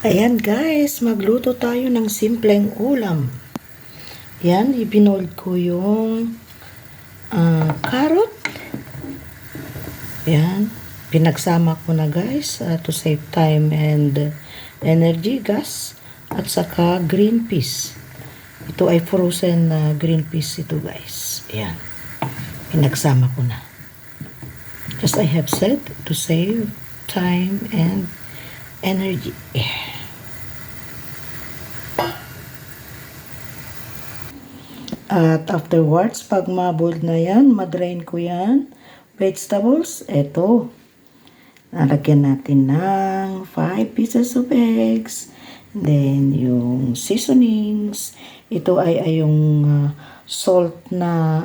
Ayan guys, magluto tayo ng simpleng ulam. Yan, ibinold ko yung carrot. Yan, pinagsama ko na guys to save time and energy, gas. At saka green peas. Ito ay frozen green peas ito guys. Yan, pinagsama ko na. As I have said, to save time and energy. At afterwards, pag ma-boiled na yan, madrain ko yan. Vegetables, eto. Nalagyan natin ng 5 pieces of eggs. Then, yung seasonings. Ito ay yung salt na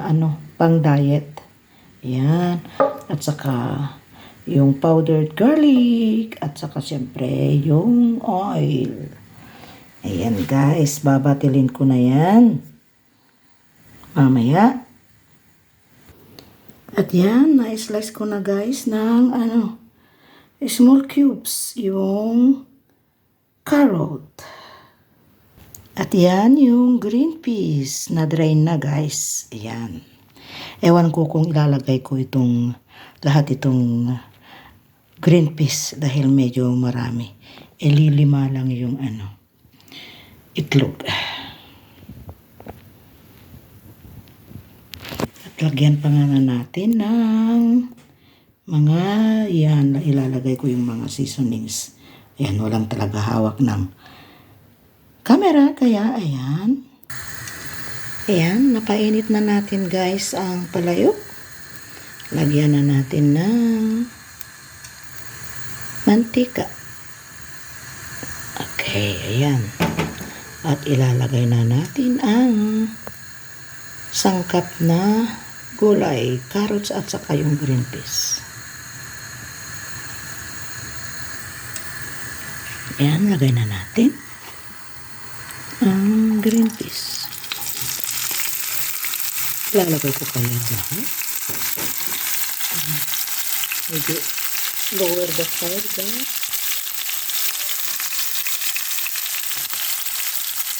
pang diet. Yan. At saka, yung powdered garlic. At saka, syempre, yung oil. Ayan guys, babatilin ko na yan mamaya. At yan, na-slice ko na guys ng small cubes yung carrot. At yan yung green peas na drain na guys. Ayan. Ewan ko kung ilalagay ko lahat itong green peas dahil medyo marami. Lilima lang yung itlog. Lagyan pa nga natin ng mga, yan, ilalagay ko yung mga seasonings. Ayan, walang talaga hawak ng camera, kaya ayan. Ayan, napainit na natin guys ang palayok. Lagyan na natin ng mantika. Okay, ayan. At ilalagay na natin ang sangkap na gulay, carrots at saka yung green peas. Ayan, lagay na natin ang green peas. Lalagay ko kaya lahat. Medyo lower the fire guys.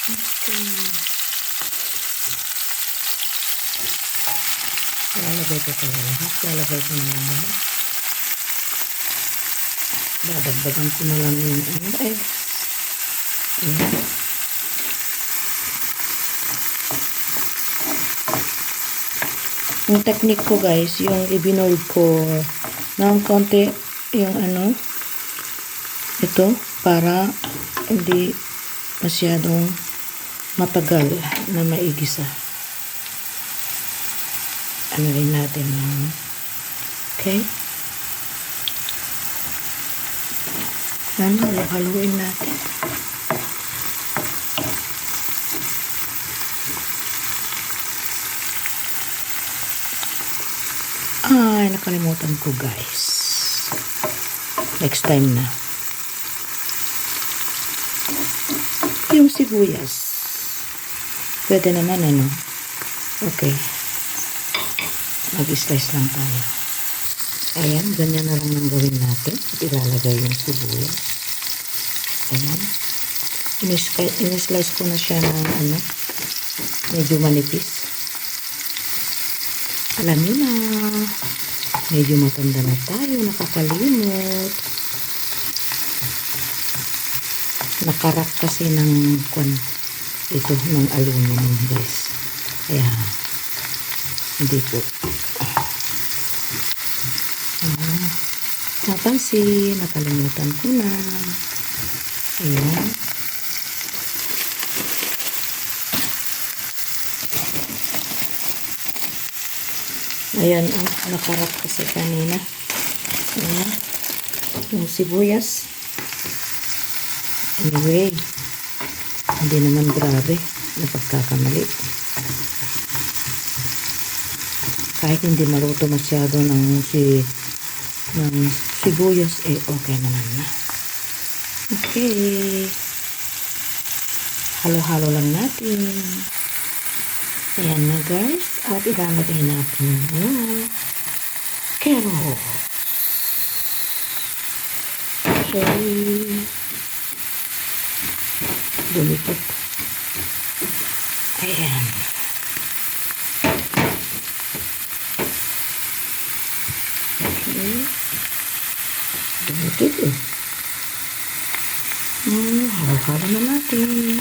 Okay. Lalagay ko kaya lahat. Lalagay ko na lang lahat. Dadagdagan ko na lang yung eggs. Ayan. Yung technique ko guys, yung ibinold ko ng konti yung ito para hindi masyadong matagal na maigisa. Rin natin ng okay. Haluin natin. Ay, nakalimutan ko guys. Next time na. Yung sibuyas. Pwede naman Okay. Mag-slice lang tayo. Ayan, ganyan na lang ang gawin natin. At ilalagay yung sibuyas. Ayan. In-slice ko na siya ng medyo manipis. Alam niyo na, medyo matanda na tayo, nakakalimot. Nakarak kasi ng ito ng aluminum guys. Kaya, hindi po. Napansin, nakalimutan ko na. Ayan. Ayan, nakarak kasi kanina. Ayan. Yung sibuyas. Anyway, hindi naman grabe na pagkakamali. Kahit hindi maluto masyado ng sibuyas, okay naman na. Okay. Halo-halo lang natin. Ayan na guys. At ilalagay natin yung carrots. Okay. lumipot. Ayan. Okay. Lumipit eh. Halo-halo na natin.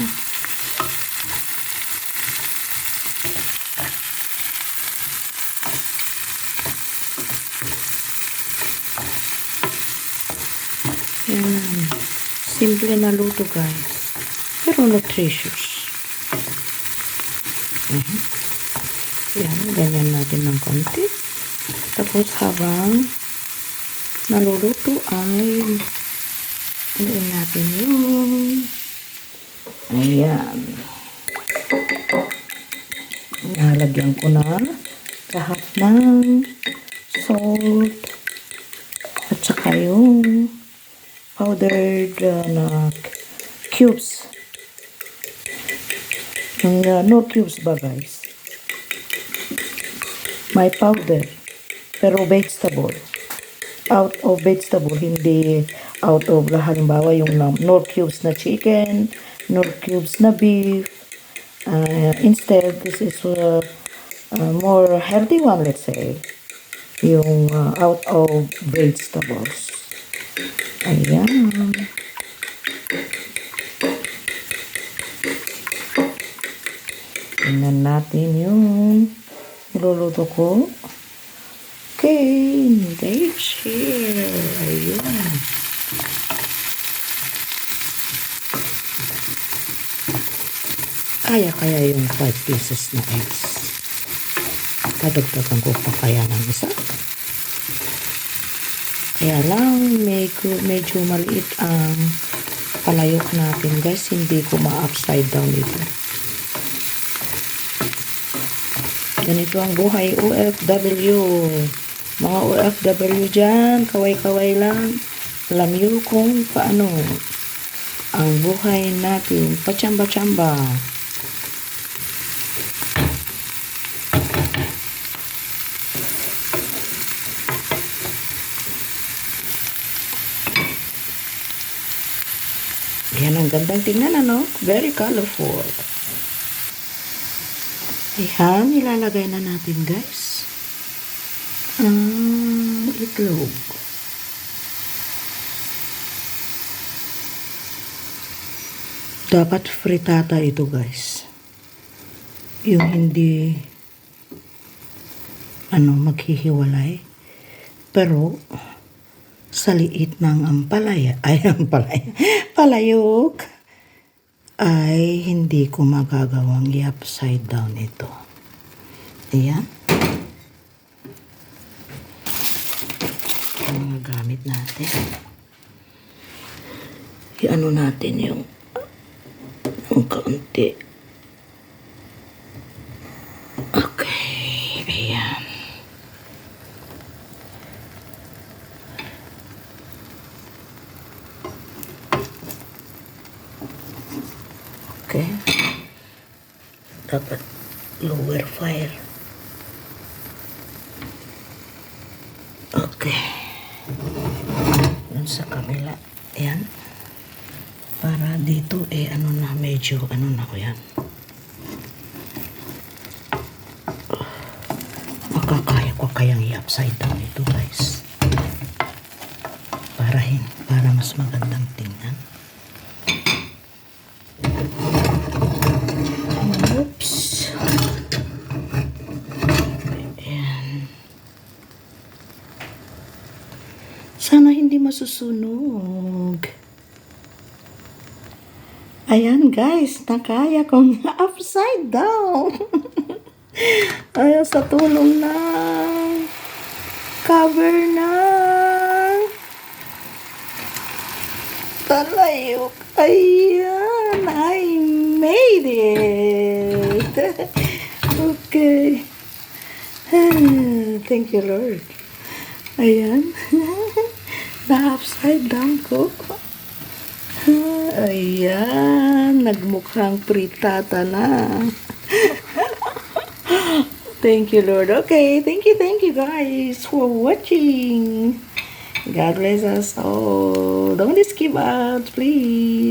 Yan. Simple na luto guys. Pero nutritious. Yan. Ganyan natin ng konti. Tapos habang naluluto ay haluin natin yun. Ayan. Nalagyan ko na lahat ng salt at saka yung powdered na cubes. Yung no cubes ba guys? May powder. Pero vegetable. Out of vegetable. Hindi out of halimbawa yung no cubes na chicken, no cubes na beef. Instead, this is more healthy one, let's say. Yung out of vegetables. Ayan. Tingnan natin yung niluluto ko. Okay, that's here. Ayun. Kaya yung 5 pieces na eggs. Kadagdagan ko pa kaya ng isa. Kaya lang, medyo maliit ang palayok natin guys. Hindi ko ma-upside down ito. Ganito ang buhay OFW. Mga OFW dyan, kaway-kaway lang. Alam nyo kung paano ang buhay natin. Pachamba-chamba. Yan ang gandang tingnan, ano? Very colorful. Ayan, ilalagay na natin, guys. Ang itlog. Dapat fritata ito, guys. Yung hindi, maghihiwalay. Pero, sa liit ng ampalaya, palayok, ay hindi ko magagawang i-upside down ito. Ayan. Ang mga gamit natin. I-ano natin yung kaunti. Okay. Ayan. Okay. Dapat lower fire. Okay. Yun sa kabila. Ayan. Para dito medyo ko yan. Makakaya ko kayang i-upside down ito guys. Para mas magandang tingnan. Oops. Ayan. Sana hindi masusunog. Ayan guys, nakaya kong upside down. Ayan, sa tulong ng cover ng palayok. Ayan, I made it. Okay. Thank you, Lord. Ayan. Na-upside down ko. Ayan. Nagmukhang pritata na. Thank you, Lord. Okay. Thank you guys for watching. God bless us all. Don't skip out, please.